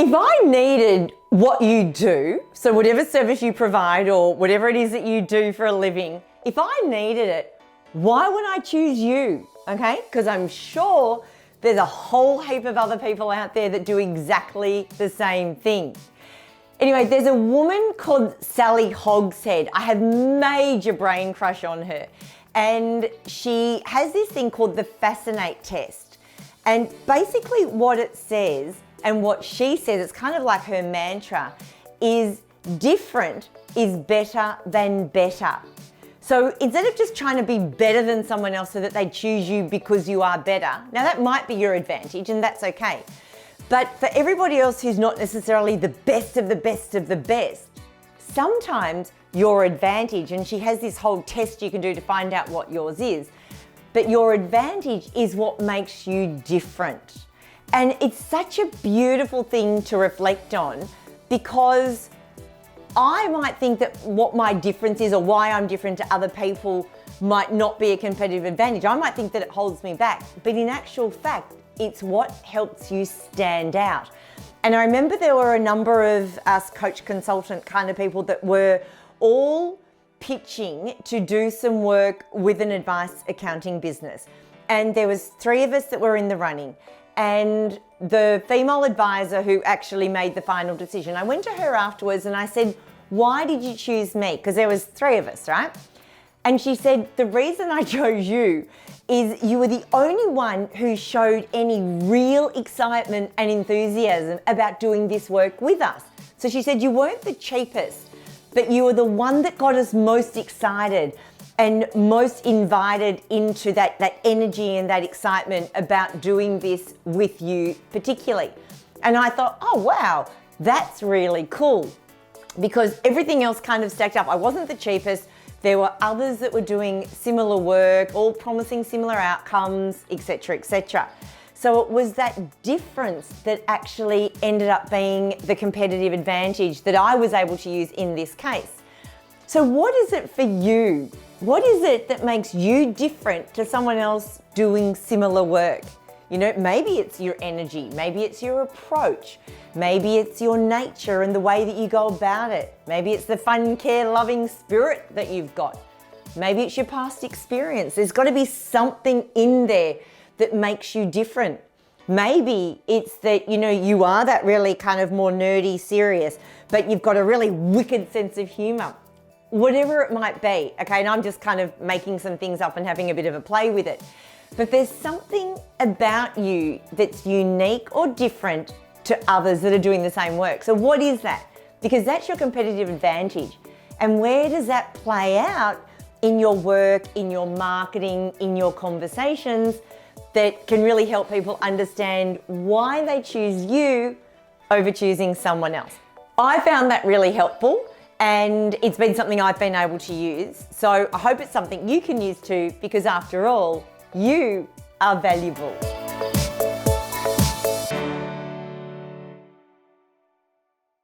If I needed what you do, so whatever service you provide or whatever it is that you do for a living, if I needed it, why would I choose you? Okay, because I'm sure there's a whole heap of other people out there that do exactly the same thing. Anyway, there's a woman called Sally Hogshead. I have major brain crush on her. And she has this thing called the Fascinate test. And basically what it says and what she says, it's kind of like her mantra, is different is better than better. So instead of just trying to be better than someone else so that they choose you because you are better, now that might be your advantage and that's okay. But for everybody else who's not necessarily the best of the best of the best, sometimes your advantage, and she has this whole test you can do to find out what yours is, but your advantage is what makes you different. And it's such a beautiful thing to reflect on, because I might think that what my difference is or why I'm different to other people might not be a competitive advantage. I might think that it holds me back, but in actual fact, it's what helps you stand out. And I remember there were a number of us coach consultant kind of people that were all pitching to do some work with an advice accounting business. And there was 3 of us that were in the running. And the female advisor who actually made the final decision, I went to her afterwards and I said, why did you choose me? Because there was 3 of us, right? And she said, the reason I chose you is you were the only one who showed any real excitement and enthusiasm about doing this work with us. So she said, you weren't the cheapest, but you were the one that got us most excited and most invited into that energy and that excitement about doing this with you particularly. And I thought, oh wow, that's really cool, because everything else kind of stacked up. I wasn't the cheapest. There were others that were doing similar work, all promising similar outcomes, etc., etc. So it was that difference that actually ended up being the competitive advantage that I was able to use in this case. So what is it for you? What is it that makes you different to someone else doing similar work? You know, maybe it's your energy, maybe it's your approach, maybe it's your nature and the way that you go about it. Maybe it's the fun, care, loving spirit that you've got. Maybe it's your past experience. There's got to be something in there that makes you different. Maybe it's that, you know, you are that really kind of more nerdy, serious, but you've got a really wicked sense of humor. Whatever it might be, okay, and I'm just kind of making some things up and having a bit of a play with it. But there's something about you that's unique or different to others that are doing the same work. So what is that? Because that's your competitive advantage. And where does that play out in your work, in your marketing, in your conversations that can really help people understand why they choose you over choosing someone else? I found that really helpful. And it's been something I've been able to use. So I hope it's something you can use too, because after all, you are valuable.